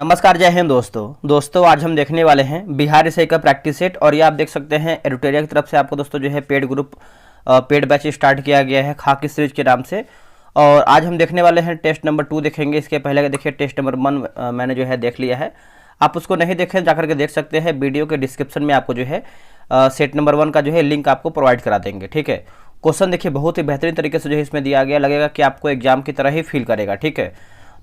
नमस्कार, जय हिंद दोस्तों आज हम देखने वाले हैं बिहार एसआई का प्रैक्टिस सेट। और ये आप देख सकते हैं एडुटेरिया की तरफ से आपको दोस्तों जो है paid group paid batch start किया गया है खाकी सीरीज के नाम से। और आज हम देखने वाले हैं टेस्ट नंबर 2 देखेंगे। इसके पहले देखिए टेस्ट नंबर 1 मैंने जो है देख लिया है। आप उसको नहीं देखें जाकर के देख सकते हैं, वीडियो के डिस्क्रिप्शन में आपको जो है सेट नंबर 1 का जो है लिंक आपको प्रोवाइड करा देंगे। ठीक है, क्वेश्चन देखिए बहुत ही बेहतरीन तरीके से जो है इसमें दिया गया, लगेगा कि आपको एग्जाम की तरह ही फील करेगा। ठीक है,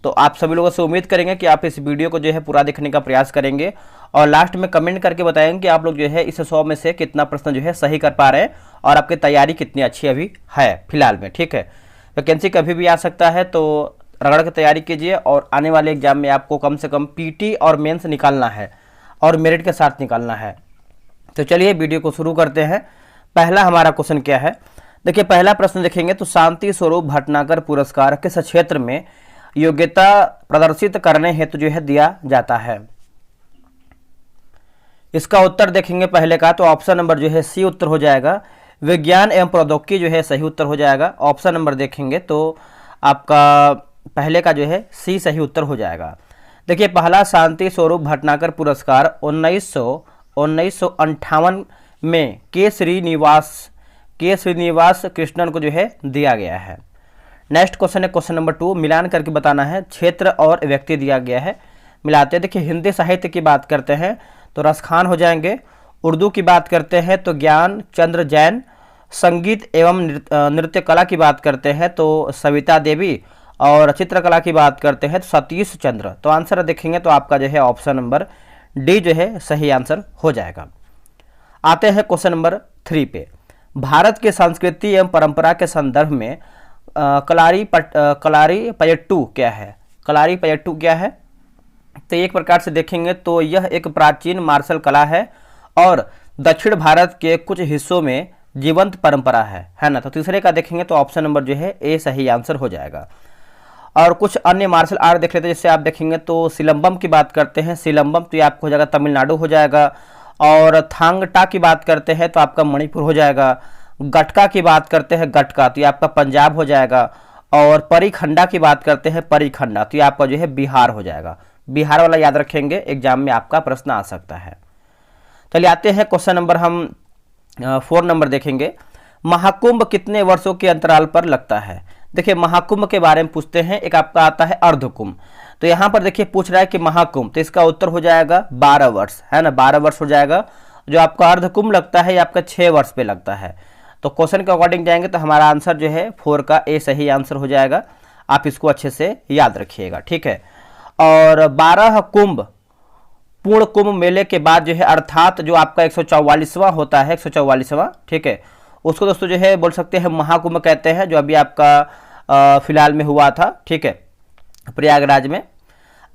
तो आप सभी लोगों से उम्मीद करेंगे कि आप इस वीडियो को जो है पूरा देखने का प्रयास करेंगे और लास्ट में कमेंट करके बताएंगे कि आप लोग जो है इस 100 में से कितना प्रश्न जो है सही कर पा रहे हैं और आपकी तैयारी कितनी अच्छी अभी है फिलहाल में। ठीक है, वैकेंसी कभी भी आ सकता है, तो रगड़ के तैयारी कीजिए और आने वाले एग्जाम में आपको कम से कम पीटी और मेंस निकालना है और मेरिट के साथ निकालना है। तो चलिए वीडियो को शुरू करते हैं। पहला हमारा क्वेश्चन क्या है, देखिए पहला प्रश्न देखेंगे तो शांति स्वरूप भटनागर पुरस्कार किस क्षेत्र में योग्यता प्रदर्शित करने हेतु जो है दिया जाता है। इसका उत्तर देखेंगे पहले का, तो ऑप्शन नंबर जो है सी उत्तर हो जाएगा। विज्ञान एवं प्रौद्योगिकी जो है सही उत्तर हो जाएगा। ऑप्शन नंबर देखेंगे तो आपका पहले का जो है सी सही उत्तर हो जाएगा। देखिए पहला शांति स्वरूप भटनागर पुरस्कार 1958 में के श्रीनिवास कृष्णन को जो है दिया गया है। नेक्स्ट क्वेश्चन है क्वेश्चन नंबर 2, मिलान करके बताना है। क्षेत्र और व्यक्ति दिया गया है, मिलाते हैं। देखिए हिंदी साहित्य की बात करते हैं तो रसखान हो जाएंगे। उर्दू की बात करते हैं तो ज्ञान चंद्र जैन। संगीत एवं नृत्य कला की बात करते हैं तो सविता देवी। और चित्रकला की बात करते हैं तो सतीश चंद्र। तो आंसर देखेंगे तो आपका जो है ऑप्शन नंबर डी जो है सही आंसर हो जाएगा। आते हैं क्वेश्चन नंबर 3 पे। भारत की संस्कृति एवं परंपरा के संदर्भ में कलारीपयट्टू क्या है? कलारीपयट्टू क्या है? तो एक प्रकार से देखेंगे तो यह एक प्राचीन मार्शल कला है और दक्षिण भारत के कुछ हिस्सों में जीवंत परंपरा है ना। तो तीसरे का देखेंगे तो ऑप्शन नंबर जो है ए सही आंसर हो जाएगा। और कुछ अन्य मार्शल आर्ट देख लेते हैं, जैसे आप देखेंगे तो सिलंबम की बात करते हैं, सिलंबम तो ये आपको हो जाएगा तमिलनाडु हो जाएगा। और थांगटा की बात करते हैं तो आपका मणिपुर हो जाएगा। गटका की बात करते हैं गटका तो ये आपका पंजाब हो जाएगा। और परिखंडा की बात करते हैं परिखंडा तो ये आपका जो है बिहार हो जाएगा। बिहार वाला याद रखेंगे, एग्जाम में आपका प्रश्न आ सकता है। चलिए आते हैं क्वेश्चन नंबर हम 4 नंबर देखेंगे। महाकुंभ कितने वर्षों के अंतराल पर लगता है? देखिए महाकुंभ के बारे में पूछते हैं। एक आपका आता है अर्धकुंभ, तो यहाँ पर देखिए पूछ रहा है कि महाकुंभ, तो इसका उत्तर हो जाएगा 12 वर्ष है ना, 12 वर्ष हो जाएगा। जो आपका अर्धकुंभ लगता है ये आपका 6 वर्ष पे लगता है। तो क्वेश्चन के अकॉर्डिंग जाएंगे तो हमारा आंसर जो है 4 का ए सही आंसर हो जाएगा। आप इसको अच्छे से याद रखिएगा। ठीक है, और 12 कुंभ पूर्ण कुंभ मेले के बाद जो है अर्थात जो आपका 144वां होता है, 144वां, ठीक है, उसको दोस्तों जो है बोल सकते हैं महाकुंभ कहते हैं, जो अभी आपका फिलहाल में हुआ था। ठीक है, प्रयागराज में।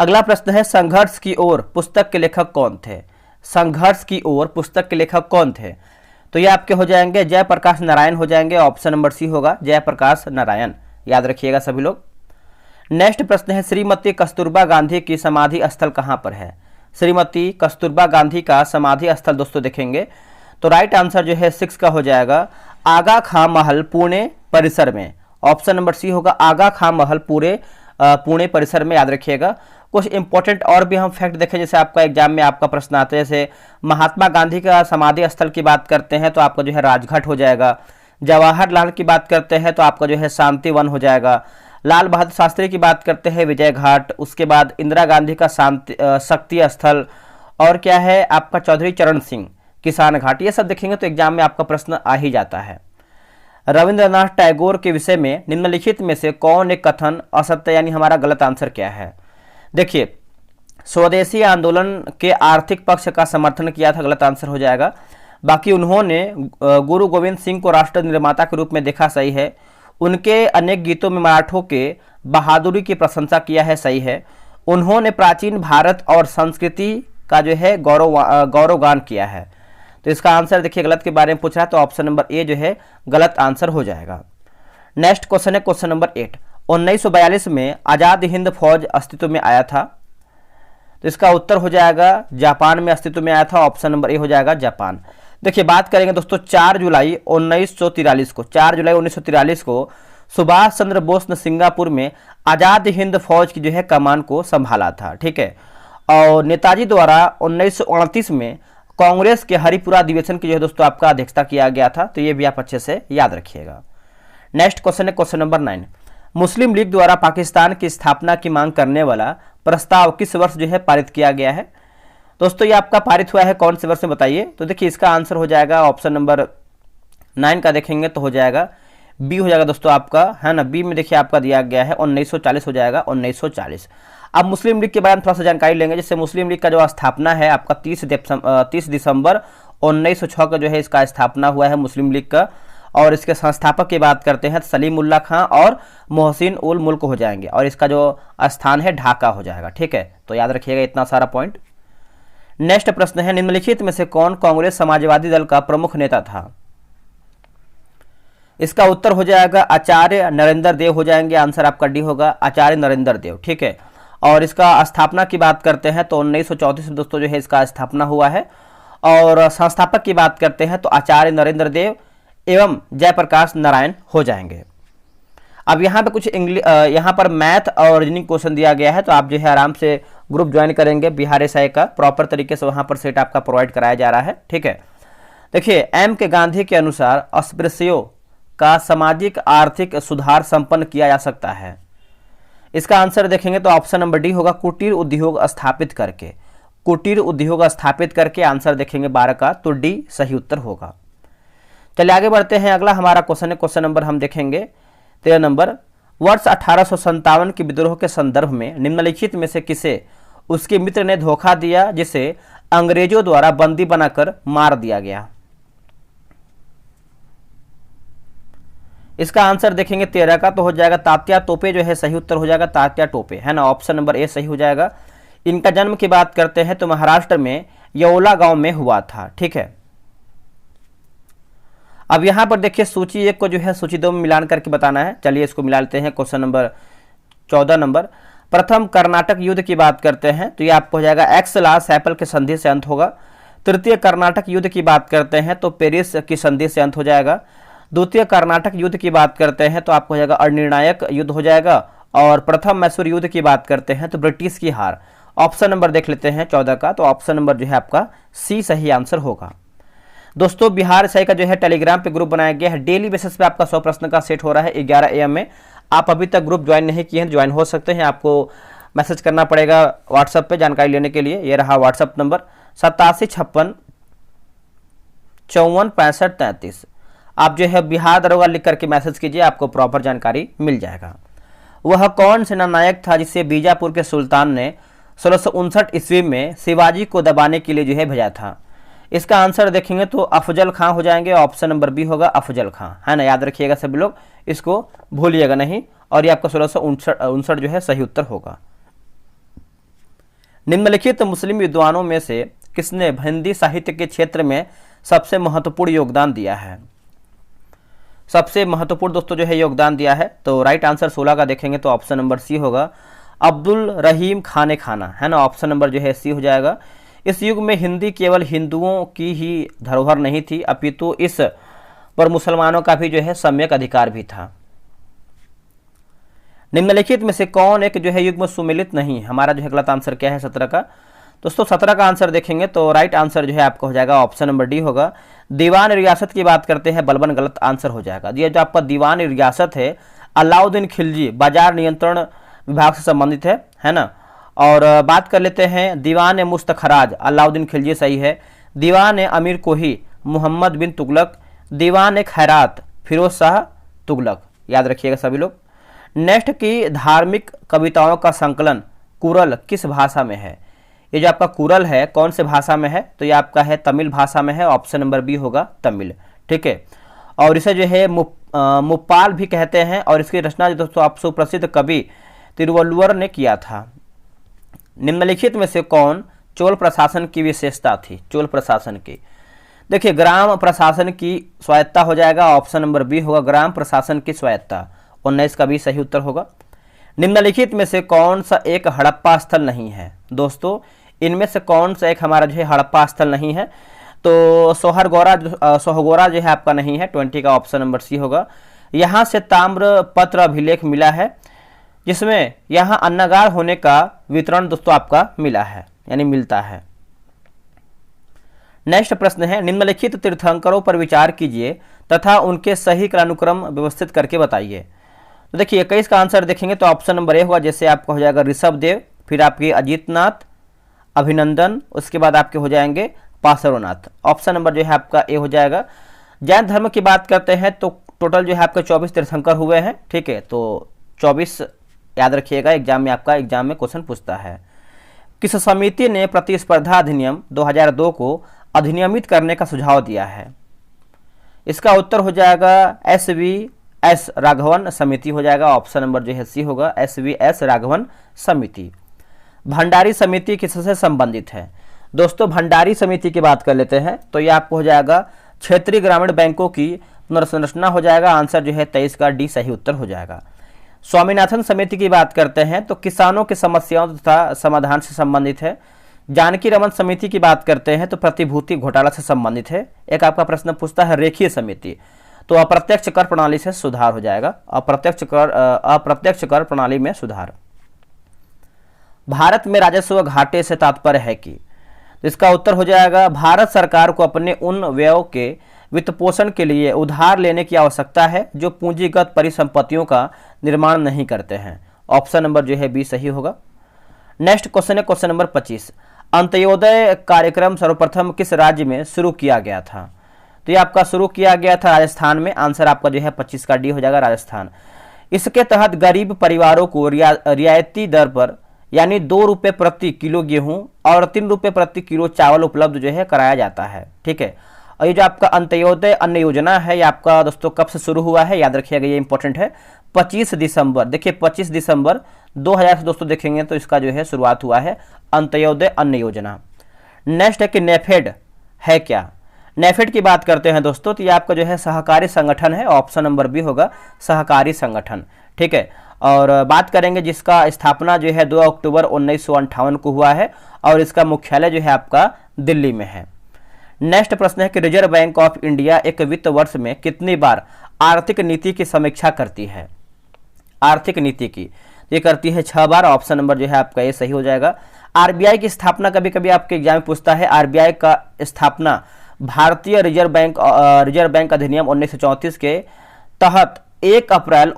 अगला प्रश्न है संघर्ष की ओर पुस्तक के लेखक कौन थे? संघर्ष की ओर पुस्तक के लेखक कौन थे? तो ये आपके हो जाएंगे जयप्रकाश नारायण हो जाएंगे। ऑप्शन नंबर सी होगा जयप्रकाश नारायण, याद रखिएगा सभी लोग। नेक्स्ट प्रश्न है श्रीमती कस्तूरबा गांधी की समाधि स्थल कहाँ पर है? श्रीमती कस्तूरबा गांधी का समाधि स्थल दोस्तों देखेंगे तो राइट आंसर जो है 6 का हो जाएगा आगा खां महल पुणे परिसर में। ऑप्शन नंबर सी होगा आगा खां महल पुणे परिसर में, याद रखिएगा। कुछ इंपॉर्टेंट और भी हम फैक्ट देखें, जैसे आपका एग्जाम में आपका प्रश्न आता है, जैसे महात्मा गांधी का समाधि स्थल की बात करते हैं तो आपका जो है राजघाट हो जाएगा। जवाहरलाल की बात करते हैं तो आपका जो है शांति वन हो जाएगा। लाल बहादुर शास्त्री की बात करते हैं विजय घाट। उसके बाद इंदिरा गांधी का शक्ति स्थल, और क्या है आपका चौधरी चरण सिंह किसान घाट। ये सब देखेंगे तो एग्जाम में आपका प्रश्न आ ही जाता है। रविंद्रनाथ टैगोर के विषय में निम्नलिखित में से कौन एक कथन असत्य, यानी हमारा गलत आंसर क्या है? देखिए स्वदेशी आंदोलन के आर्थिक पक्ष का समर्थन किया था, गलत आंसर हो जाएगा। बाकी उन्होंने गुरु गोविंद सिंह को राष्ट्र निर्माता के रूप में देखा, सही है। उनके अनेक गीतों में मराठों के बहादुरी की प्रशंसा किया है, सही है। उन्होंने प्राचीन भारत और संस्कृति का जो है गौरवगान किया है। तो इसका आंसर देखिए गलत के बारे में पूछ रहा है तो ऑप्शन नंबर ए जो है गलत आंसर हो जाएगा। नेक्स्ट क्वेश्चन है क्वेश्चन नंबर 8। 1942 में आज़ाद हिंद फौज अस्तित्व में आया था, तो इसका उत्तर हो जाएगा जापान में अस्तित्व में आया था। ऑप्शन नंबर ए हो जाएगा जापान। देखिए बात करेंगे दोस्तों 4 जुलाई 1943 को सुभाष चंद्र बोस ने सिंगापुर में आज़ाद हिंद फौज की जो है कमान को संभाला था। ठीक है, और नेताजी द्वारा 1929 में कांग्रेस के हरिपुरा अधिवेशन की जो है दोस्तों आपका अध्यक्षता किया गया था। तो ये भी आप अच्छे से याद रखिएगा। नेक्स्ट क्वेश्चन है क्वेश्चन नंबर 9। मुस्लिम लीग द्वारा पाकिस्तान की स्थापना की मांग करने वाला प्रस्ताव किस वर्ष जो है पारित किया गया है? दोस्तों ये आपका पारित हुआ है कौन से वर्ष में बताइए? तो देखिए इसका आंसर हो जाएगा ऑप्शन नंबर 9 का देखेंगे तो हो जाएगा बी हो जाएगा दोस्तों आपका, है ना। बी में देखिए आपका दिया गया है 1940 हो जाएगा, 1940। अब मुस्लिम लीग के बारे में थोड़ा सा जानकारी लेंगे। जैसे मुस्लिम लीग का जो स्थापना है आपका 30 दिसंबर 1906 का जो है इसका स्थापना हुआ है मुस्लिम लीग का। और इसके संस्थापक की बात करते हैं तो सलीमुल्लाह खां और मोहसिन उल मुल्क हो जाएंगे, और इसका जो स्थान है ढाका हो जाएगा। ठीक है, तो याद रखिएगा इतना सारा पॉइंट। नेक्स्ट प्रश्न है, निम्नलिखित में से कौन कांग्रेस समाजवादी दल का प्रमुख नेता था? इसका उत्तर हो जाएगा आचार्य नरेंद्र देव हो जाएंगे। आंसर आपका डी होगा, आचार्य नरेंद्र देव। ठीक है, और इसका स्थापना की बात करते हैं तो 1934 में दोस्तों जो है इसका स्थापना हुआ है। और संस्थापक की बात करते हैं तो आचार्य नरेंद्र देव एवं जयप्रकाश नारायण हो जाएंगे। अब यहाँ पे कुछ यहाँ पर मैथ और रीजनिंग क्वेश्चन दिया गया है, तो आप जो है आराम से ग्रुप ज्वाइन करेंगे। बिहार एसआई का प्रॉपर तरीके से वहाँ पर सेट आपका प्रोवाइड कराया जा रहा है। ठीक है, देखिए एम के गांधी के अनुसार अस्पृश्यों का सामाजिक आर्थिक सुधार संपन्न किया जा सकता है। इसका आंसर देखेंगे तो ऑप्शन नंबर डी होगा, कुटीर उद्योग स्थापित करके। कुटीर उद्योग स्थापित करके आंसर देखेंगे 12 का, तो डी सही उत्तर होगा। चलिए आगे बढ़ते हैं। अगला हमारा क्वेश्चन है, क्वेश्चन नंबर हम देखेंगे 13 नंबर। वर्ष 1857 के विद्रोह के संदर्भ में निम्नलिखित में से किसे उसके मित्र ने धोखा दिया जिसे अंग्रेजों द्वारा बंदी बनाकर मार दिया गया? इसका आंसर देखेंगे 13 का, तो हो जाएगा तात्या टोपे जो है सही उत्तर हो जाएगा, तात्या टोपे, है ना। ऑप्शन नंबर ए सही हो जाएगा। इनका जन्म की बात करते हैं तो महाराष्ट्र में यौला गांव में हुआ था। ठीक है, अब यहां पर देखिए सूची 1 को जो है सूची 2 में मिलान करके बताना है। चलिए इसको मिला लेते हैं। Question number 14 number. प्रथम कर्नाटक युद्ध की बात करते हैं तो ये आपको हो जाएगा एक्स ला सैपल के संधि से अंत होगा। तृतीय कर्नाटक युद्ध की बात करते हैं तो पेरिस की संधि से अंत हो जाएगा। द्वितीय कर्नाटक युद्ध की बात करते हैं तो आपको हो जाएगा अनिर्णायक युद्ध हो जाएगा। और प्रथम मैसूर युद्ध की बात करते हैं तो ब्रिटिश की हार। ऑप्शन नंबर देख लेते हैं 14 का, तो ऑप्शन नंबर जो है आपका सी सही आंसर होगा। दोस्तों बिहार एसआई का जो है टेलीग्राम पे ग्रुप बनाया गया है। डेली बेसिस पे आपका 100 प्रश्न का सेट हो रहा है 11 AM में। आप अभी तक ग्रुप ज्वाइन नहीं किए हैं, ज्वाइन हो सकते हैं। आपको मैसेज करना पड़ेगा व्हाट्सएप पे जानकारी लेने के लिए। ये रहा व्हाट्सएप नंबर 8756546533। आप जो है बिहार दरोगा लिख करके मैसेज कीजिए, आपको प्रॉपर जानकारी मिल जाएगा। वह कौन सेनानायक था जिसे बीजापुर के सुल्तान ने 1659 ईस्वी में शिवाजी को दबाने के लिए जो है भेजा था? इसका आंसर देखेंगे तो अफजल खां हो जाएंगे। ऑप्शन नंबर बी होगा अफजल खां, है ना। याद रखिएगा सभी लोग, इसको भूलिएगा नहीं। और ये आपका 1659 जो है सही उत्तर होगा। निम्नलिखित मुस्लिम विद्वानों में से किसने हिंदी साहित्य के क्षेत्र में सबसे महत्वपूर्ण योगदान दिया है? सबसे महत्वपूर्ण दोस्तों जो है योगदान दिया है, तो राइट आंसर 16 का देखेंगे तो ऑप्शन नंबर सी होगा, अब्दुल रहीम खान खाना, है ना। ऑप्शन नंबर जो है सी हो जाएगा। इस युग में हिंदी केवल हिंदुओं की ही धरोहर नहीं थी, अपितु इस पर मुसलमानों का भी जो है सम्यक अधिकार भी था। निम्नलिखित में से कौन एक जो है युग में सुमेलित नहीं? हमारा जो है गलत आंसर क्या है 17 का? दोस्तों 17 का आंसर देखेंगे तो राइट आंसर जो है आपका हो जाएगा ऑप्शन नंबर डी होगा। दीवान रियासत की बात करते हैं बलबन, गलत आंसर हो जाएगा। ये जो आपका दीवान रियासत है अलाउद्दीन खिलजी बाजार नियंत्रण विभाग से संबंधित है ना। और बात कर लेते हैं दीवान मुस्तखराज अलाउद्दीन खिलजी सही है। दीवान अमीर कोही मोहम्मद बिन तुगलक। दीवान खैरात फिरोज शाह तुगलक। याद रखिएगा सभी लोग। नेक्स्ट की धार्मिक कविताओं का संकलन कुरल किस भाषा में है? ये जो आपका कुरल है कौन से भाषा में है? तो ये आपका है तमिल भाषा में है। ऑप्शन नंबर बी होगा तमिल। ठीक है, और इसे जो है मुप्पाल भी कहते हैं। और इसकी रचना जो दोस्तों आप सुप्रसिद्ध कवि तिरुवल्लुवर ने किया था। निम्नलिखित में से कौन चोल प्रशासन की विशेषता थी? चोल प्रशासन की देखिए ग्राम प्रशासन की स्वायत्ता हो जाएगा। ऑप्शन नंबर बी होगा ग्राम प्रशासन की स्वायत्ता। 19 का भी सही उत्तर होगा। निम्नलिखित में से कौन सा एक हड़प्पा स्थल नहीं है? दोस्तों इनमें से कौन सा एक हमारा जो है हड़प्पा स्थल नहीं है? तो सोहगोरा जो है आपका नहीं है। 20 का ऑप्शन नंबर सी होगा। यहाँ से ताम्र पत्र अभिलेख मिला है जिसमें यहाँ अन्नगार होने का वितरण दोस्तों आपका मिला है। यानी मिलता है। नेक्स्ट प्रश्न है, निम्नलिखित तीर्थंकरों पर विचार कीजिए तथा उनके सही क्रमानुक्रम व्यवस्थित करके बताइए। तो देखिए 21 का आंसर देखेंगे तो ऑप्शन नंबर ए होगा, जैसे आपका हो जाएगा ऋषभदेव, फिर आपके अजीतनाथ, अभिनंदन, उसके बाद आपके हो जाएंगे पार्श्वनाथ। ऑप्शन नंबर जो है आपका ए हो जाएगा। जैन धर्म की बात करते हैं तो टोटल जो है आपके 24 तीर्थंकर हुए हैं, ठीक है, तो 24 याद रखिएगा, एग्जाम में क्वेश्चन पूछता है। किस समिति ने प्रतिस्पर्धा अधिनियम 2002 को अधिनियमित करने का सुझाव दिया है? इसका उत्तर हो जाएगा SVS राघवन समिति हो जाएगा। ऑप्शन नंबर जो है सी होगा, SVS राघवन समिति। भंडारी समिति किससे संबंधित है? दोस्तों भंडारी समिति की बात कर लेते हैं तो ये आपको हो जाएगा क्षेत्रीय ग्रामीण बैंकों की पुनर्संरचना हो जाएगा। आंसर जो है 23 का डी सही उत्तर हो जाएगा। स्वामीनाथन समिति की बात करते हैं तो किसानों की समस्याओं तथा समाधान से संबंधित है। जानकी रमन समिति की बात करते हैं तो प्रतिभूति घोटाला से संबंधित है। एक आपका प्रश्न पूछता है रेखीय समिति, तो अप्रत्यक्ष कर प्रणाली से सुधार हो जाएगा, अप्रत्यक्ष कर प्रणाली में सुधार। भारत में राजस्व घाटे से तात्पर्य है कि, तो इसका उत्तर हो जाएगा भारत सरकार को अपने उन व्ययों के वित्तपोषण के लिए उधार लेने की आवश्यकता है जो पूंजीगत परिसंपत्तियों का निर्माण नहीं करते हैं। ऑप्शन नंबर जो है बी सही होगा। नेक्स्ट क्वेश्चन है क्वेश्चन नंबर 25। अंत्योदय कार्यक्रम सर्वप्रथम किस राज्य में शुरू किया गया था? तो ये आपका शुरू किया गया था राजस्थान में। आंसर आपका जो है 25 का डी हो जाएगा, राजस्थान। इसके तहत गरीब परिवारों को रियायती दर पर यानी 2 रुपये प्रति किलो गेहूं और 3 रुपये प्रति किलो चावल उपलब्ध जो है कराया जाता है, ठीक है। और ये जो आपका अंत्योदय अन्न योजना है ये आपका दोस्तों कब से शुरू हुआ है, याद रखिएगा, ये इंपॉर्टेंट है। 25 दिसंबर, देखिए 25 दिसंबर 2000 से दोस्तों देखेंगे तो इसका जो है शुरुआत हुआ है अंत्योदय अन्न योजना। नेक्स्ट है कि नेफेड है क्या? नेफेड की बात करते हैं दोस्तों तो ये आपका जो है सहकारी संगठन है। ऑप्शन नंबर बी होगा, सहकारी संगठन, ठीक है। और बात करेंगे जिसका स्थापना जो है 2 अक्टूबर 1958 को हुआ है और इसका मुख्यालय जो है आपका दिल्ली में है। नेक्स्ट प्रश्न है कि रिजर्व बैंक ऑफ इंडिया एक वित्त वर्ष में कितनी बार आर्थिक नीति की समीक्षा करती है? आर्थिक नीति की ये करती है 6 बार। ऑप्शन नंबर जो है आपका ये सही हो जाएगा। आरबीआई की स्थापना कभी कभी आपके एग्जाम में पूछता है। आरबीआई का स्थापना भारतीय रिजर्व बैंक अधिनियम 1934 के तहत 1 अप्रैल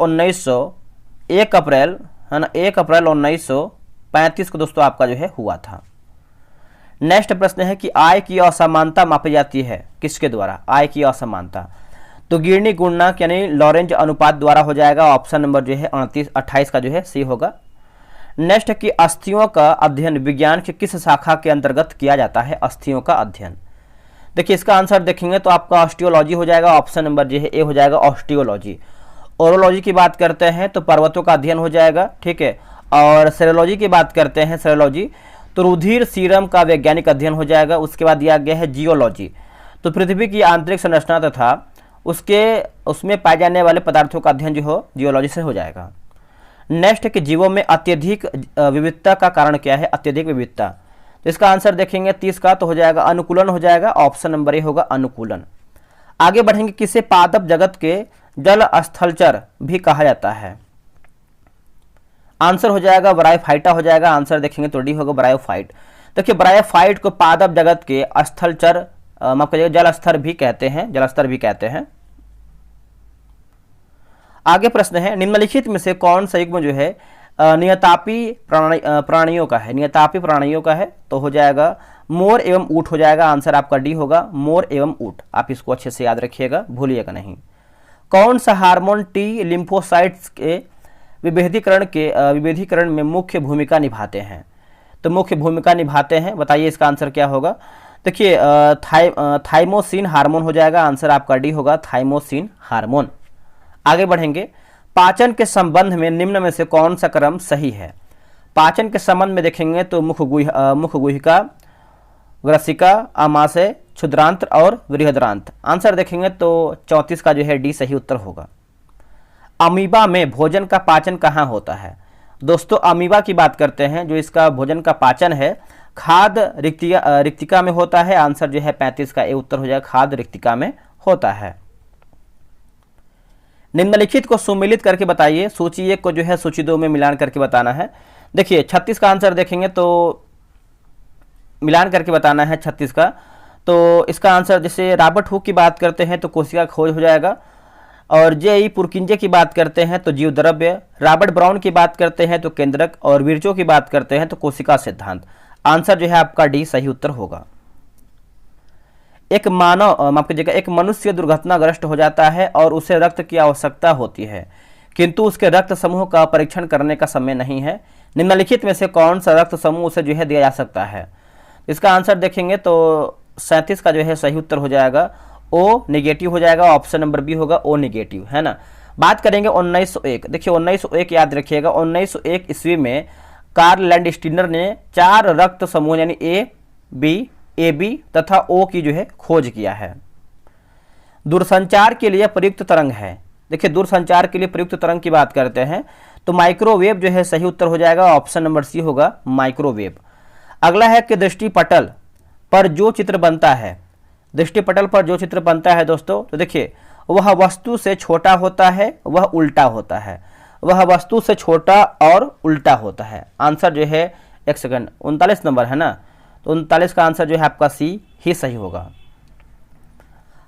1935 को दोस्तों आपका जो है हुआ था। नेक्स्ट प्रश्न है कि आय की असमानता मापी जाती है किसके द्वारा? आय की असमानता तो गिरनी गुणक यानी लॉरेंज अनुपात द्वारा हो जाएगा। ऑप्शन नंबर जो है 28 का जो है सी होगा। नेक्स्ट कि अस्थियों का अध्ययन विज्ञान की किस शाखा के अंतर्गत किया जाता है? अस्थियों का अध्ययन, देखिए इसका आंसर देखेंगे तो आपका ऑस्टियोलॉजी हो जाएगा। ऑप्शन नंबर जो है ए हो जाएगा, ऑस्टियोलॉजी। ओरोलॉजी की बात करते हैं तो पर्वतों का अध्ययन हो जाएगा, ठीक है। और सेरोलॉजी की बात करते हैं, सेरोलॉजी तो रुधिर सीरम का वैज्ञानिक अध्ययन हो जाएगा। उसके बाद दिया गया है जियोलॉजी, तो पृथ्वी की आंतरिक संरचना तथा उसमें पाए जाने वाले पदार्थों का अध्ययन जो हो जियोलॉजी से हो जाएगा। नेक्स्ट है कि जीवों में अत्यधिक विविधता का कारण क्या है? अत्यधिक विविधता, तो इसका आंसर देखेंगे 30 का तो हो जाएगा अनुकूलन हो जाएगा। ऑप्शन नंबर ए होगा, अनुकूलन। आगे बढ़ेंगे, किसे पादप जगत के जल स्थलचर भी कहा जाता है? आंसर हो जाएगा ब्रायोफाइटा हो जाएगा। आंसर देखेंगे तो डी होगा, ब्रायोफाइट। देखिए ब्रायोफाइट को पादप जगत के स्थलचर माफ करिएगा जल स्तर भी कहते हैं, जल स्तर भी कहते हैं। आगे प्रश्न है, निम्नलिखित में से कौन सा युग्म जो है नियतापी प्राणियों का है? नियतापी प्राणियों का है तो हो जाएगा मोर एवं ऊंट हो जाएगा। आंसर आपका डी होगा, मोर एवं ऊंट। आप इसको अच्छे से याद रखिएगा, भूलिएगा नहीं। कौन सा हार्मोन टी लिम्फोसाइट्स के विभेदीकरण में मुख्य भूमिका निभाते हैं? तो मुख्य भूमिका निभाते हैं, बताइए इसका आंसर क्या होगा? देखिए थाइमोसिन हार्मोन हो जाएगा। आंसर आपका डी होगा, थाइमोसिन हार्मोन। आगे बढ़ेंगे, पाचन के संबंध में निम्न में से कौन सा क्रम सही है? पाचन के संबंध में देखेंगे तो मुख गुहिका, ग्रसिका, आमाशय, क्षुद्रांत्र और बृहदांत्र। आंसर देखेंगे तो 34 का जो है डी सही उत्तर होगा। अमीबा में भोजन का पाचन कहाँ होता है? दोस्तों अमीबा की बात करते हैं, जो इसका भोजन का पाचन है खाद्य रिक्तिका में होता है। आंसर जो है 35 का ए उत्तर हो जाएगा, खाद्य रिक्तिका में होता है। निम्नलिखित को सुमिलित करके बताइए। सूची 1 को जो है सूची 2 में मिलान करके बताना है। देखिए 36 का आंसर देखेंगे तो मिलान करके बताना है 36 का। तो इसका आंसर, जैसे रॉबर्ट हुक की बात करते हैं तो कोशिका खोज हो जाएगा, और जे.ई. पुरकिंजे की बात करते हैं तो जीव द्रव्य, रॉबर्ट ब्राउन की बात करते हैं तो केंद्रक, और विर्चो की बात करते हैं तो कोशिका सिद्धांत। आंसर जो है आपका डी सही उत्तर होगा। एक मानव, माफ कीजिएगा, एक मनुष्य दुर्घटनाग्रस्त हो जाता है और उसे रक्त की आवश्यकता होती है, किंतु उसके रक्त समूह का परीक्षण करने का समय नहीं है। निम्नलिखित में से कौन सा रक्त समूह उसे जो है दिया जा सकता है? इसका आंसर देखेंगे तो 37 का जो है सही उत्तर हो जाएगा ओ नेगेटिव हो जाएगा। ऑप्शन नंबर बी होगा ओ नेगेटिव, है ना। बात करेंगे 1901। देखिए 1901 याद रखिएगा, 1901 ईस्वी में कार्ल लैंडस्टीनर ने 4 रक्त समूह यानी ए बी तथा ओ की जो है खोज किया है। दूरसंचार के लिए प्रयुक्त तरंग है। देखिए दूरसंचार के लिए प्रयुक्त तरंग की बात करते हैं तो माइक्रोवेव जो है सही उत्तर हो जाएगा। ऑप्शन नंबर सी होगा माइक्रोवेव। अगला है कि दृष्टिपटल पर जो चित्र बनता है, दृष्टिपटल पर जो चित्र बनता है दोस्तों, तो देखिए वह वस्तु से छोटा होता है, वह उल्टा होता है, वह वस्तु से छोटा और उल्टा होता है। आंसर जो है, एक सेकंड, 39 नंबर है ना, तो 39 का आंसर जो है आपका सी ही सही होगा।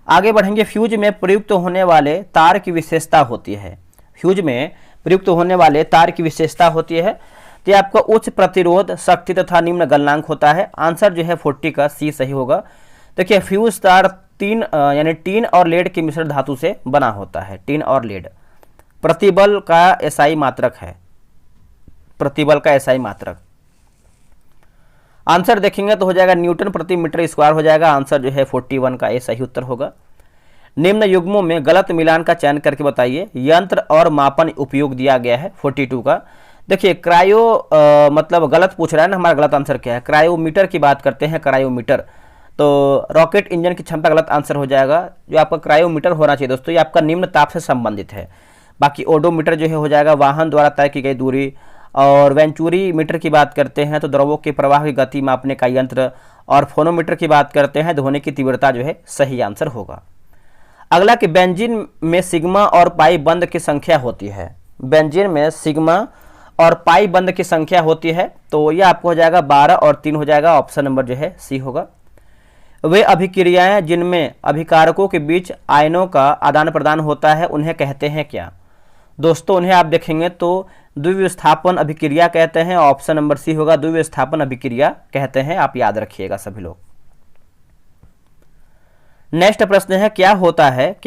आगे बढ़ेंगे। फ्यूज में प्रयुक्त होने वाले तार की विशेषता होती है। फ्यूज में प्रयुक्त होने वाले तार की विशेषता होती है तो आपका उच्च प्रतिरोध शक्ति तथा निम्न गलनांक होता है। आंसर जो है 40 का सी सही होगा। देखिए फ्यूज तार यानी टीन और लेड के मिश्र धातु से बना होता है। टीन और लेड प्रतिबल का एसआई मात्रक है, प्रतिबल का एसआई मात्रक। आंसर देखेंगे तो हो जाएगा न्यूटन प्रति मीटर स्क्वायर हो जाएगा। आंसर जो है 41 का ए सही उत्तर होगा। निम्न युग्मों में गलत मिलान का चयन करके बताइए। यंत्र और मापन उपयोग दिया गया है 42 का। देखिए क्रायो मतलब गलत पूछ रहा है ना, हमारा गलत आंसर क्या है? क्रायोमीटर की बात करते हैं, क्रायोमीटर। तो रॉकेट इंजन की क्षमता गलत आंसर हो जाएगा। जो आपका क्रायोमीटर होना चाहिए दोस्तों, ये आपका निम्न ताप से संबंधित है। बाकी ओडोमीटर जो है हो जाएगा वाहन द्वारा तय की गई दूरी। और वेंचुरी मीटर की बात करते हैं तो द्रवों के प्रवाह की गति मापने का यंत्र। और फोनोमीटर की बात करते हैं ध्वनि की तीव्रता जो है सही आंसर होगा। अगला कि बेंजीन में सिग्मा और पाई बंध की संख्या होती है। बेंजीन में सिग्मा और पाई बंध की संख्या होती है तो यह आपको हो जाएगा 12 और 3 हो जाएगा। ऑप्शन नंबर जो है सी होगा। वे अभिक्रियाएं जिनमें अभिकारकों के बीच आयनों का आदान प्रदान होता है उन्हें कहते हैं क्या? दोस्तों उन्हें आप देखेंगे तो द्विविस्थापन अभिक्रिया कहते हैं। ऑप्शन नंबर सी होगा, द्विविस्थापन अभिक्रिया कहते हैं। आप याद रखिएगा सभी लोग। नेक्स्ट प्रश्न है क्या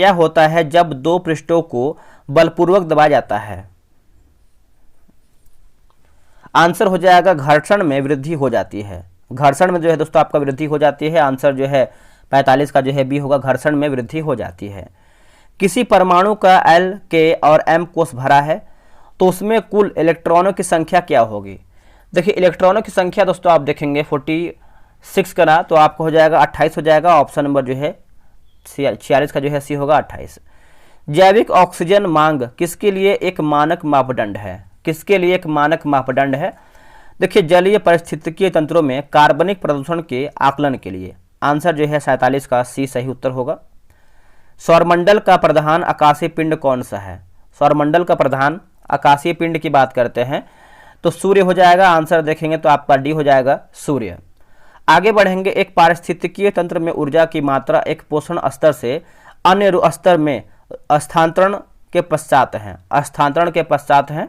होता है जब दो पृष्ठों को बलपूर्वक दबाया जाता है? आंसर हो जाएगा घर्षण में वृद्धि हो जाती है। घर्षण में जो है दोस्तों आपका वृद्धि हो जाती है। आंसर जो है 45 का जो है बी होगा, घर्षण में वृद्धि हो जाती है। किसी परमाणु का L, K और M कोष भरा है तो उसमें कुल इलेक्ट्रॉनों की संख्या क्या होगी? देखिए इलेक्ट्रॉनों की संख्या दोस्तों आप देखेंगे 46 का ना, तो आपको हो जाएगा 28 हो जाएगा। ऑप्शन नंबर जो है 46 का जो है सी होगा 28। जैविक ऑक्सीजन मांग किसके लिए एक मानक मापदंड है? किसके लिए एक मानक मापदंड है? देखिए जलीय पारिस्थितिकीय तंत्रों में कार्बनिक प्रदूषण के आकलन के लिए। आंसर जो है 47 का सी सही उत्तर होगा। सौरमंडल का प्रधान आकाशीय पिंड कौन सा है? सौरमंडल का प्रधान आकाशीय पिंड की बात करते हैं तो सूर्य हो जाएगा। आंसर देखेंगे तो आपका डी हो जाएगा सूर्य। आगे बढ़ेंगे। एक पारिस्थितिकीय तंत्र में ऊर्जा की मात्रा एक पोषण स्तर से अन्य स्तर में स्थानांतरण के पश्चात है।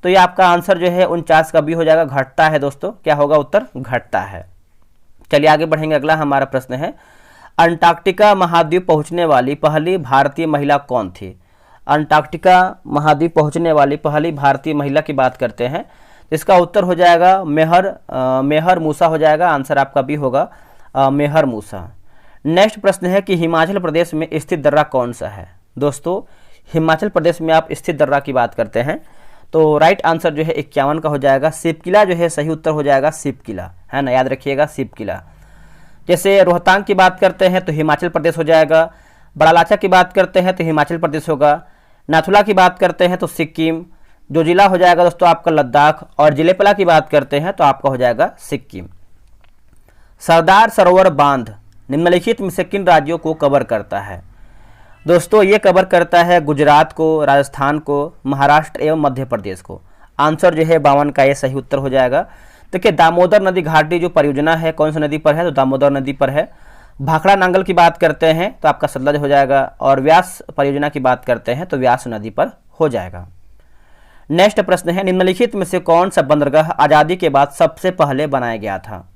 तो ये आपका आंसर जो है 49 का बी हो जाएगा, घटता है दोस्तों। क्या होगा उत्तर? घटता है। चलिए आगे बढ़ेंगे। अगला हमारा प्रश्न है अंटार्कटिका महाद्वीप पहुंचने वाली पहली भारतीय महिला कौन थी? अंटार्कटिका महाद्वीप पहुंचने वाली पहली भारतीय महिला की बात करते हैं। इसका उत्तर हो जाएगा मेहर मूसा हो जाएगा। आंसर आपका भी होगा मेहर मूसा। नेक्स्ट प्रश्न है कि हिमाचल प्रदेश में स्थित दर्रा कौन सा है? दोस्तों हिमाचल प्रदेश में आप स्थित दर्रा की बात करते हैं तो राइट आंसर जो है 51 का हो जाएगा। शिवकिला जो है सही उत्तर हो जाएगा, शिवकिला, है ना, याद रखिएगा शिवकिला। जैसे रोहतांग की बात करते हैं तो हिमाचल प्रदेश हो जाएगा। बड़ालाचा की बात करते हैं तो हिमाचल प्रदेश होगा। नाथुला की बात करते हैं तो सिक्किम। जो जिला हो जाएगा दोस्तों आपका लद्दाख। और जिलेपला की बात करते हैं तो आपका हो जाएगा सिक्किम। सरदार सरोवर बांध निम्नलिखित में से किन राज्यों को कवर करता है? दोस्तों ये कवर करता है गुजरात को, राजस्थान को, महाराष्ट्र एवं मध्य प्रदेश को। आंसर जो है 52 का ये सही उत्तर हो जाएगा। देखिए दामोदर नदी घाटी जो परियोजना है कौन सी नदी पर है, तो दामोदर नदी पर है। भाखड़ा नांगल की बात करते हैं तो आपका सतलज हो जाएगा, और व्यास परियोजना की बात करते हैं तो व्यास नदी पर हो जाएगा। नेक्स्ट प्रश्न है, निम्नलिखित में से कौन सा बंदरगाह आज़ादी के बाद सबसे पहले बनाया गया था?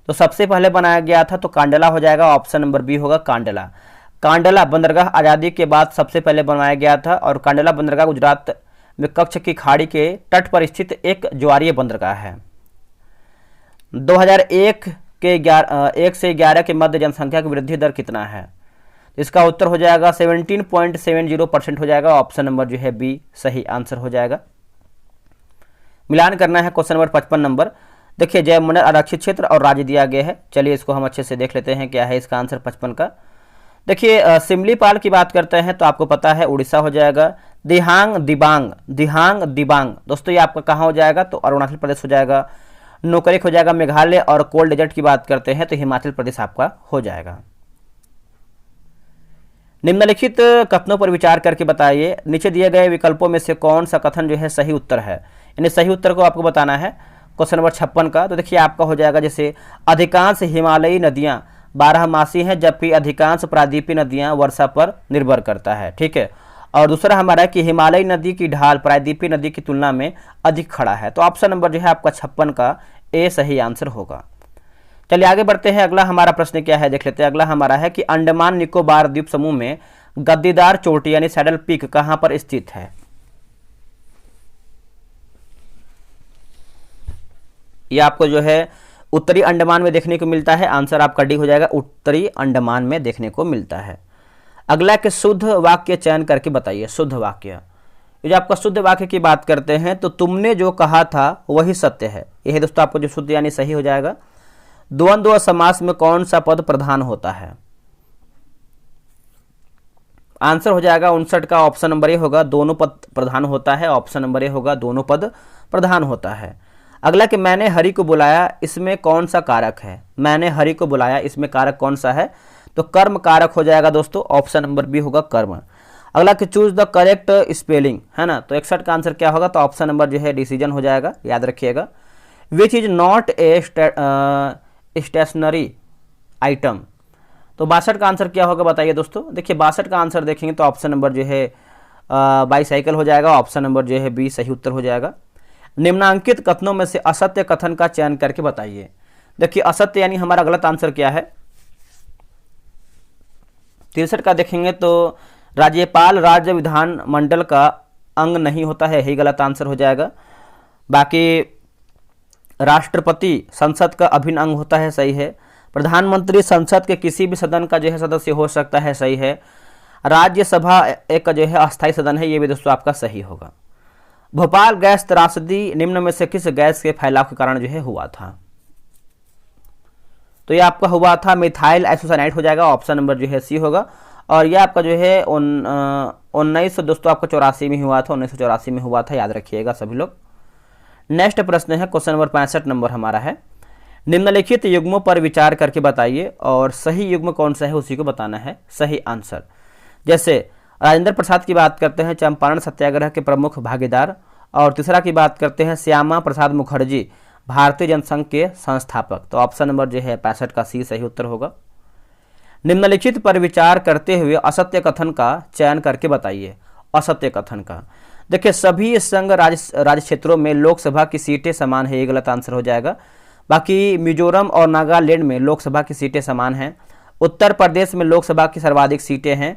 तो सबसे पहले बनाया गया था तो कांडला हो जाएगा, ऑप्शन नंबर बी होगा कांडला। कांडला बंदरगाह आज़ादी के बाद सबसे पहले बनाया गया था, और कांडला बंदरगाह गुजरात में कच्छ की खाड़ी के तट पर स्थित एक ज्वारीय बंदरगाह है। 2001 के 1 से 11 के मध्य जनसंख्या की वृद्धि दर कितना है? इसका उत्तर हो जाएगा 17.70% हो जाएगा, ऑप्शन नंबर जो है बी सही आंसर हो जाएगा। मिलान करना है क्वेश्चन नंबर 55 नंबर। देखिए जयमंडल आरक्षित क्षेत्र और राज्य दिया गया है, चलिए इसको हम अच्छे से देख लेते हैं क्या है इसका आंसर 55 का। देखिए सिमलीपाल की बात करते हैं तो आपको पता है उड़ीसा हो जाएगा। दिहांग दिबांग, दिहांग दिबांग दोस्तों ये आपका कहाँ हो जाएगा, तो अरुणाचल प्रदेश हो जाएगा। नोकरेक हो जाएगा मेघालय, और कोल्ड डेजर्ट की बात करते हैं तो हिमाचल प्रदेश आपका हो जाएगा। निम्नलिखित कथनों पर विचार करके बताइए, नीचे दिए गए विकल्पों में से कौन सा कथन जो है सही उत्तर है, यानी सही उत्तर को आपको बताना है क्वेश्चन नंबर 56 का। तो देखिए आपका हो जाएगा जैसे अधिकांश हिमालयी नदियां बारहमासी हैं, जबकि अधिकांश प्रायद्वीपीय नदियां वर्षा पर निर्भर करता है, ठीक है। और दूसरा हमारा है कि हिमालयी नदी की ढाल प्रायद्वीपीय नदी की तुलना में अधिक खड़ा है, तो ऑप्शन नंबर जो है आपका 56 का ए सही आंसर होगा। चलिए आगे बढ़ते हैं, अगला हमारा प्रश्न क्या है देख लेते हैं। अगला हमारा है कि अंडमान निकोबार द्वीप समूह में गद्दीदार चोटी यानी सैडल पीक कहां पर स्थित है? ये आपको जो है उत्तरी अंडमान में देखने को मिलता है, आंसर आपका डी हो जाएगा, उत्तरी अंडमान में देखने को मिलता है। अगला के शुद्ध वाक्य चयन करके बताइए। शुद्ध वाक्य, ये जो आपका शुद्ध वाक्य की बात करते हैं तो तुमने जो कहा था वही सत्य है, यही दोस्तों आपको जो शुद्ध यानी सही हो जाएगा। द्वंद्व समास में कौन सा पद प्रधान होता है? आंसर हो जाएगा 59 का, ऑप्शन नंबर ए होगा, दोनों पद प्रधान होता है, ऑप्शन नंबर ए होगा, दोनों पद प्रधान होता है। अगला कि मैंने हरि को बुलाया, इसमें कौन सा कारक है? मैंने हरि को बुलाया, इसमें कारक कौन सा है? तो कर्म कारक हो जाएगा दोस्तों, ऑप्शन नंबर बी होगा कर्म। अगला कि चूज द करेक्ट स्पेलिंग, है ना, तो 61 का आंसर क्या होगा, तो ऑप्शन नंबर जो है डिसीजन हो जाएगा, याद रखिएगा। Which is not a stationary item, तो 62 का आंसर क्या होगा बताइए दोस्तों। देखिए 62 का आंसर देखेंगे तो ऑप्शन नंबर जो है बाईसाइकिल हो जाएगा, ऑप्शन नंबर जो है बी सही उत्तर हो जाएगा। निम्नांकित कथनों में से असत्य कथन का चयन करके बताइए। देखिए असत्य यानी हमारा गलत आंसर क्या है, 63 का देखेंगे तो राज्यपाल राज्य विधानमंडल का अंग नहीं होता है, यही गलत आंसर हो जाएगा। बाकी राष्ट्रपति संसद का अभिन्न अंग होता है, सही है। प्रधानमंत्री संसद के किसी भी सदन का जो है सदस्य हो सकता है, सही है। राज्यसभा एक जो है अस्थायी सदन है, ये भी दोस्तों आपका सही होगा। भोपाल गैस त्रासदी निम्न में से किस गैस के फैलाव के कारण जो है हुआ था? तो ये आपका हुआ था मिथाइल आइसोसाइनाइड हो जाएगा, ऑप्शन नंबर जो है सी होगा। और ये आपका जो है 19 दोस्तों आपको 84 में हुआ था, 1984 में हुआ था, याद रखिएगा सभी लोग। नेक्स्ट प्रश्न है क्वेश्चन नंबर 65 नंबर हमारा है, निम्नलिखित युग्मों पर विचार करके बताइए और सही युग्म कौन सा है उसी को बताना है सही आंसर। जैसे राजेंद्र प्रसाद की बात करते हैं, चंपारण सत्याग्रह के प्रमुख भागीदार, और तीसरा की बात करते हैं श्यामा प्रसाद मुखर्जी, भारतीय जनसंघ के संस्थापक, तो ऑप्शन नंबर जो है 65 का सी सही उत्तर होगा। निम्नलिखित पर विचार करते हुए असत्य कथन का चयन करके बताइए। असत्य कथन का, देखिए सभी संघ राज्य क्षेत्रों में लोकसभा की सीटें समान है, ये गलत आंसर हो जाएगा। बाकी मिजोरम और नागालैंड में लोकसभा की सीटें समान हैं। उत्तर प्रदेश में लोकसभा की सर्वाधिक सीटें हैं।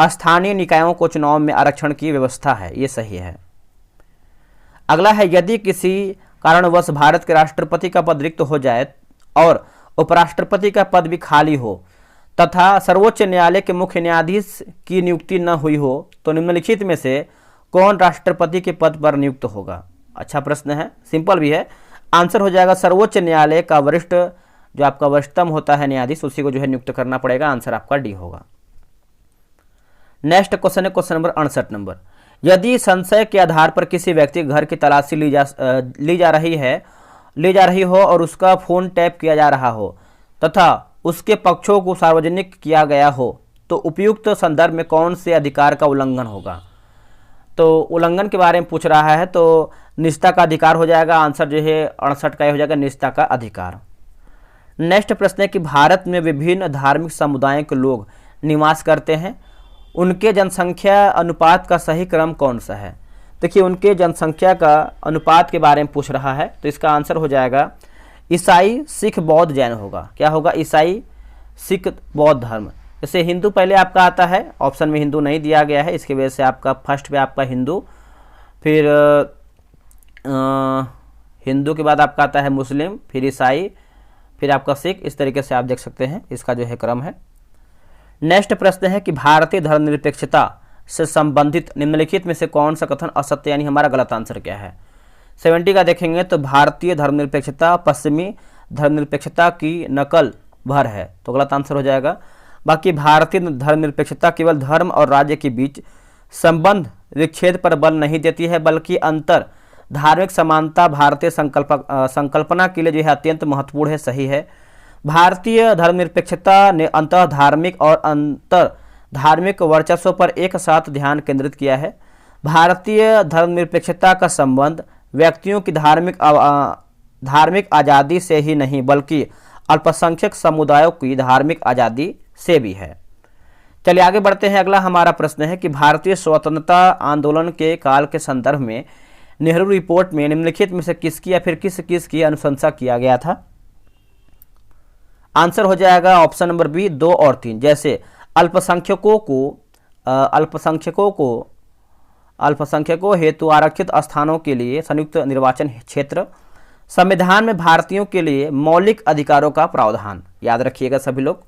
स्थानीय निकायों को चुनाव में आरक्षण की व्यवस्था है, ये सही है। अगला है, यदि किसी कारणवश भारत के राष्ट्रपति का पद रिक्त हो जाए और उपराष्ट्रपति का पद भी खाली हो तथा सर्वोच्च न्यायालय के मुख्य न्यायाधीश की नियुक्ति न हुई हो, तो निम्नलिखित में से कौन राष्ट्रपति के पद पर नियुक्त होगा? अच्छा प्रश्न है, सिंपल भी है। आंसर हो जाएगा सर्वोच्च न्यायालय का वरिष्ठ जो आपका वरिष्ठतम होता है न्यायाधीश, उसी को जो है नियुक्त करना पड़ेगा, आंसर आपका डी होगा। नेक्स्ट क्वेश्चन है क्वेश्चन नंबर 68 नंबर, यदि संशय के आधार पर किसी व्यक्ति घर की तलाशी ली जा रही हो और उसका फोन टैप किया जा रहा हो तथा उसके पक्षों को सार्वजनिक किया गया हो, तो उपयुक्त संदर्भ में कौन से अधिकार का उल्लंघन होगा? तो उल्लंघन के बारे में पूछ रहा है, तो निजता का अधिकार हो जाएगा। आंसर जो है 68 का हो जाएगा, निजता का अधिकार। नेक्स्ट प्रश्न है कि भारत में विभिन्न धार्मिक समुदायों के लोग निवास करते हैं, उनके जनसंख्या अनुपात का सही क्रम कौन सा है। देखिए, उनके जनसंख्या का अनुपात के बारे में पूछ रहा है, तो इसका आंसर हो जाएगा ईसाई, सिख, बौद्ध, जैन होगा। क्या होगा? ईसाई, सिख, बौद्ध धर्म। जैसे हिंदू पहले आपका आता है, ऑप्शन में हिंदू नहीं दिया गया है, इसकी वजह से आपका फर्स्ट पे आपका हिंदू, फिर हिंदू के बाद आपका आता है मुस्लिम, फिर ईसाई, फिर आपका सिख। इस तरीके से आप देख सकते हैं इसका जो है क्रम है। नेक्स्ट प्रश्न है कि भारतीय धर्मनिरपेक्षता से संबंधित निम्नलिखित में से कौन सा कथन असत्य, यानी हमारा गलत आंसर क्या है। 70 का देखेंगे तो भारतीय धर्मनिरपेक्षता पश्चिमी धर्मनिरपेक्षता की नकल भर है, तो गलत आंसर हो जाएगा। बाकी भारतीय धर्मनिरपेक्षता केवल धर्म और राज्य के बीच संबंध विच्छेद पर बल नहीं देती है, बल्कि अंतर धार्मिक समानता भारतीय संकल्पना के लिए जो है अत्यंत महत्वपूर्ण है। सही है। भारतीय धर्मनिरपेक्षता ने अंतः धार्मिक और अंतर धार्मिक वर्चस्व पर एक साथ ध्यान केंद्रित किया है। भारतीय धर्मनिरपेक्षता का संबंध व्यक्तियों की धार्मिक आज़ादी से ही नहीं, बल्कि अल्पसंख्यक समुदायों की धार्मिक आज़ादी से भी है। चलिए आगे बढ़ते हैं। अगला हमारा प्रश्न है कि भारतीय स्वतंत्रता आंदोलन के काल के संदर्भ में नेहरू रिपोर्ट में निम्नलिखित में से किसकी या फिर किस की अनुशंसा किया गया था। आंसर हो जाएगा ऑप्शन नंबर बी 2 और 3। जैसे अल्पसंख्यकों हेतु आरक्षित स्थानों के लिए संयुक्त निर्वाचन क्षेत्र, संविधान में भारतीयों के लिए मौलिक अधिकारों का प्रावधान। याद रखिएगा सभी लोग।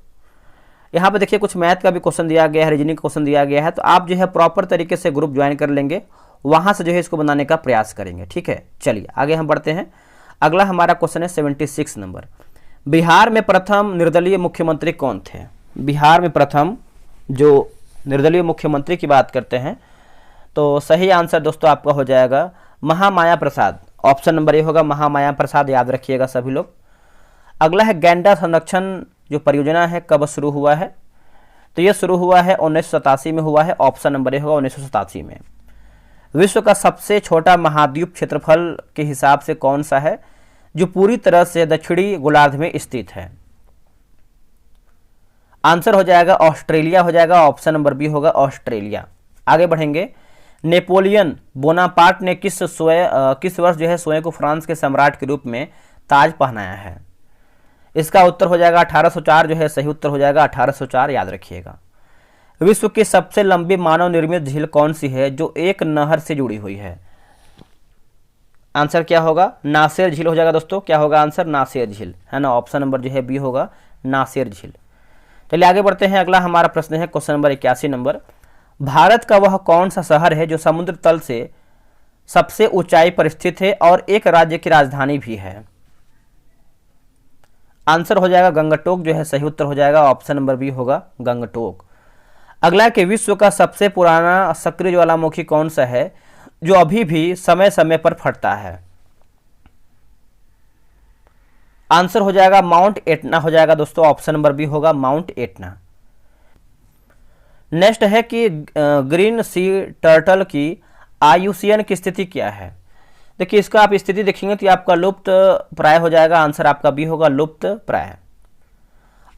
यहाँ पे देखिए कुछ मैथ का भी क्वेश्चन दिया गया है, रीजनिंग का क्वेश्चन दिया गया है, तो आप जो है प्रॉपर तरीके से ग्रुप ज्वाइन कर लेंगे, वहाँ से जो है इसको बनाने का प्रयास करेंगे। ठीक है, चलिए आगे हम बढ़ते हैं। अगला हमारा क्वेश्चन है 76 नंबर। बिहार में प्रथम निर्दलीय मुख्यमंत्री कौन थे। बिहार में प्रथम जो निर्दलीय मुख्यमंत्री की बात करते हैं, तो सही आंसर दोस्तों आपका हो जाएगा महामाया प्रसाद। ऑप्शन नंबर ए होगा महामाया प्रसाद, याद रखिएगा सभी लोग। अगला है गैंडा संरक्षण जो परियोजना है कब शुरू हुआ है, तो यह शुरू हुआ है 1987 में हुआ है। ऑप्शन नंबर ए होगा 1987 में। विश्व का सबसे छोटा महाद्वीप क्षेत्रफल के हिसाब से कौन सा है, जो पूरी तरह से दक्षिणी गोलार्ध में स्थित है। आंसर हो जाएगा ऑस्ट्रेलिया हो जाएगा। ऑप्शन नंबर बी होगा ऑस्ट्रेलिया। आगे बढ़ेंगे। नेपोलियन बोनापार्ट ने किस वर्ष जो है स्वयं को फ्रांस के सम्राट के रूप में ताज पहनाया है। इसका उत्तर हो जाएगा 1804 जो है सही उत्तर हो जाएगा 1804, याद रखिएगा। विश्व की सबसे लंबी मानव निर्मित झील कौन सी है, जो एक नहर से जुड़ी हुई है। आंसर क्या होगा, नासिर झील हो जाएगा दोस्तों। क्या होगा आंसर, नासिर झील है ना। ऑप्शन नंबर जो है बी होगा नासिर झील। चलिए आगे बढ़ते हैं। अगला हमारा प्रश्न है क्वेश्चन नंबर 81 नंबर। भारत का वह कौन सा शहर है जो समुद्र तल से सबसे ऊंचाई पर स्थित है और एक राज्य की राजधानी भी है। आंसर हो जाएगा गंगटोक जो है सही उत्तर हो जाएगा। ऑप्शन नंबर बी होगा गंगटोक। अगला कि विश्व का सबसे पुराना सक्रिय ज्वालामुखी कौन सा है, जो अभी भी समय समय पर फटता है। आंसर हो जाएगा माउंट एटना हो जाएगा दोस्तों। ऑप्शन नंबर बी होगा माउंट एटना। नेक्स्ट है कि ग्रीन सी टर्टल की आयुसीएन की स्थिति क्या है। देखिए इसका आप स्थिति देखेंगे तो आपका लुप्त प्राय हो जाएगा। आंसर आपका बी होगा लुप्त प्राय।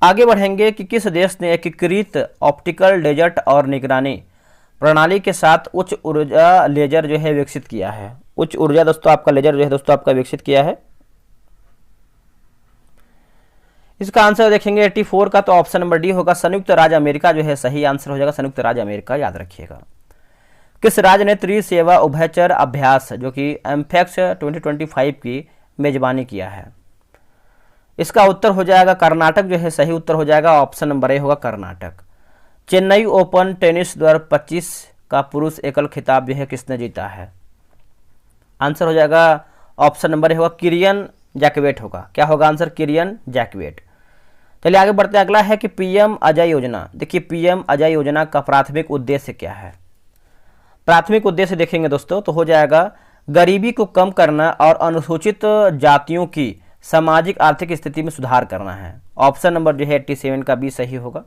आगे बढ़ेंगे कि किस देश ने एकीकृत ऑप्टिकल डेजर्ट और निगरानी प्रणाली के साथ उच्च ऊर्जा लेजर जो है विकसित किया है। उच्च ऊर्जा दोस्तों आपका लेजर जो है दोस्तों आपका विकसित किया है। इसका आंसर देखेंगे 84 का, तो ऑप्शन नंबर डी होगा संयुक्त राज्य अमेरिका जो है सही आंसर हो जाएगा संयुक्त राज्य अमेरिका, याद रखिएगा। किस राज्य ने त्रिसेवा उभयचर अभ्यास जो कि एम्फेक्स 2025 की मेजबानी किया है। इसका उत्तर हो जाएगा कर्नाटक जो है सही उत्तर हो जाएगा। ऑप्शन नंबर ए होगा कर्नाटक। चेन्नई ओपन टेनिस 2025 का पुरुष एकल खिताब जो है किसने जीता है। आंसर हो जाएगा ऑप्शन नंबर ए होगा किरियन जैकवेट होगा। क्या होगा आंसर, किरियन जैकवेट। चलिए आगे बढ़ते हैं। अगला है कि पीएम अजय योजना। देखिए पीएम अजय योजना का प्राथमिक उद्देश्य क्या है। प्राथमिक उद्देश्य देखेंगे दोस्तों तो हो जाएगा गरीबी को कम करना और अनुसूचित जातियों की सामाजिक आर्थिक स्थिति में सुधार करना है। ऑप्शन नंबर जो है 87 का बी सही होगा।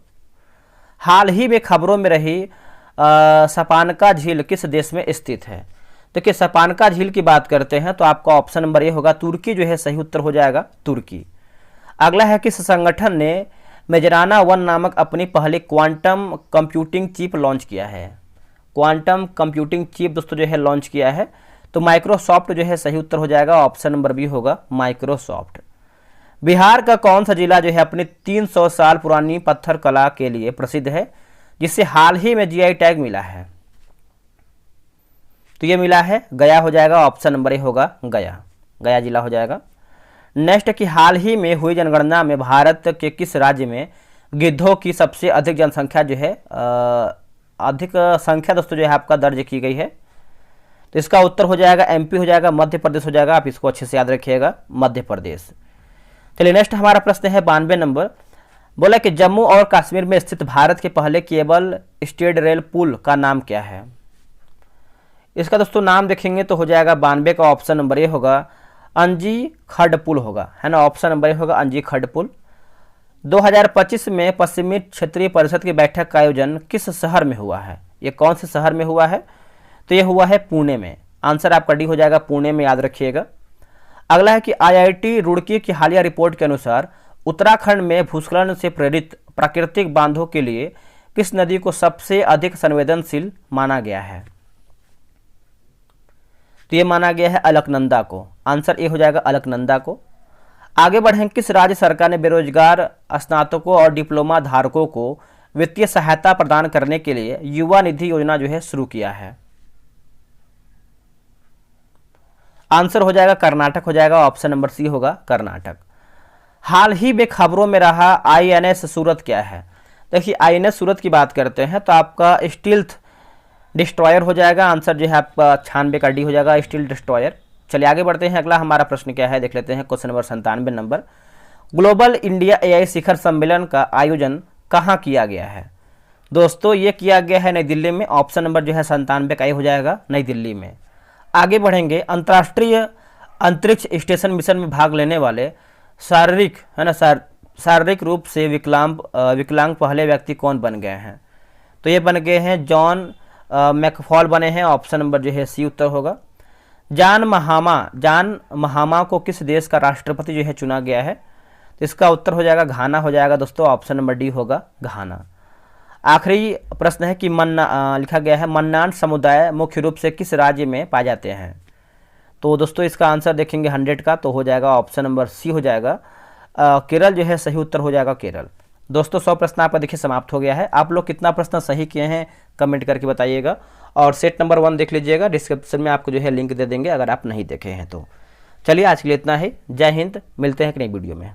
हाल ही में खबरों में रही सपानका झील किस देश में स्थित है? देखिए सपानका झील की बात करते हैं तो आपका ऑप्शन नंबर ए होगा तुर्की जो है सही उत्तर हो जाएगा, तुर्की। अगला है किस संगठन ने मेजराना 1 नामक अपनी पहली क्वांटम कंप्यूटिंग चिप लॉन्च किया है? क्वांटम कंप्यूटिंग चिप दोस्तों जो है लॉन्च किया है, तो माइक्रोसॉफ्ट जो है सही उत्तर हो जाएगा, ऑप्शन नंबर बी होगा माइक्रोसॉफ्ट। बिहार का कौन सा जिला जो है अपनी 300 साल पुरानी पत्थर कला के लिए प्रसिद्ध है, जिससे हाल ही में जीआई टैग मिला है? तो ये मिला है गया हो जाएगा, ऑप्शन नंबर ए होगा गया, गया जिला हो जाएगा। नेक्स्ट कि हाल ही में हुई जनगणना में भारत के किस राज्य में गिद्धों की सबसे अधिक जनसंख्या जो है अधिक संख्या दोस्तों जो है आपका दर्ज की गई है? तो इसका उत्तर हो जाएगा एमपी हो जाएगा, मध्य प्रदेश हो जाएगा, आप इसको अच्छे से याद रखिएगा, मध्य प्रदेश। चलिए नेक्स्ट हमारा प्रश्न है 92 नंबर। बोला कि जम्मू और कश्मीर में स्थित भारत के पहले केबल स्टेड रेल पुल का नाम क्या है? इसका दोस्तों नाम देखेंगे तो हो जाएगा 92 का ऑप्शन नंबर ए होगा अंजी खड पुल होगा, है ना, ऑप्शन नंबर ए होगा अंजी खड पुल। 2025 में पश्चिमी क्षेत्रीय परिषद की बैठक का आयोजन किस शहर में हुआ है? ये कौन से शहर में हुआ है? तो ये हुआ है पुणे में, आंसर आपका डी हो जाएगा, पुणे में, याद रखिएगा। अगला है कि आईआईटी रुड़की की हालिया रिपोर्ट के अनुसार उत्तराखंड में भूस्खलन से प्रेरित प्राकृतिक बांधों के लिए किस नदी को सबसे अधिक संवेदनशील माना गया है? तो ये माना गया है अलकनंदा को, आंसर ए हो जाएगा अलकनंदा को। आगे बढ़ें, किस राज्य सरकार ने बेरोजगार स्नातकों और डिप्लोमा धारकों को वित्तीय सहायता प्रदान करने के लिए युवा निधि योजना जो है शुरू किया है? आंसर हो जाएगा कर्नाटक हो जाएगा, ऑप्शन नंबर सी होगा कर्नाटक। हाल ही में खबरों में रहा आईएनएस सूरत क्या है? देखिए आईएनएस सूरत की बात करते हैं तो आपका स्टील्थ डिस्ट्रॉयर हो जाएगा, आंसर जो है आपका 96 का डी हो जाएगा, स्टील डिस्ट्रॉयर। चलिए आगे बढ़ते हैं, अगला हमारा प्रश्न क्या है देख लेते हैं, question number 97 number. Global India AI शिखर सम्मेलन का आयोजन कहाँ किया गया है? दोस्तों ये किया गया है नई दिल्ली में, ऑप्शन नंबर जो है 97 का ए हो जाएगा, नई दिल्ली में। आगे बढ़ेंगे, अंतर्राष्ट्रीय अंतरिक्ष स्टेशन मिशन में भाग लेने वाले शारीरिक है ना शारीरिक रूप से विकलांग पहले व्यक्ति कौन बन गए हैं? तो ये बन गए हैं जॉन मैकफॉल बने हैं, ऑप्शन नंबर जो है सी उत्तर होगा। जान महामा को किस देश का राष्ट्रपति जो है चुना गया है? तो इसका उत्तर हो जाएगा घाना हो जाएगा दोस्तों, ऑप्शन नंबर डी होगा घाना। आखिरी प्रश्न है कि लिखा गया है मन्नान समुदाय मुख्य रूप से किस राज्य में पाए जाते हैं? तो दोस्तों इसका आंसर देखेंगे 100 का तो हो जाएगा ऑप्शन नंबर सी हो जाएगा, केरल जो है सही उत्तर हो जाएगा केरल। दोस्तों 100 प्रश्न आपका देखिए समाप्त हो गया है। आप लोग कितना प्रश्न सही किए हैं कमेंट करके बताइएगा, और सेट नंबर 1 देख लीजिएगा, डिस्क्रिप्शन में आपको जो है लिंक दे देंगे अगर आप नहीं देखे हैं तो। चलिए आज के लिए इतना ही, जय हिंद, मिलते हैं एक नई वीडियो में।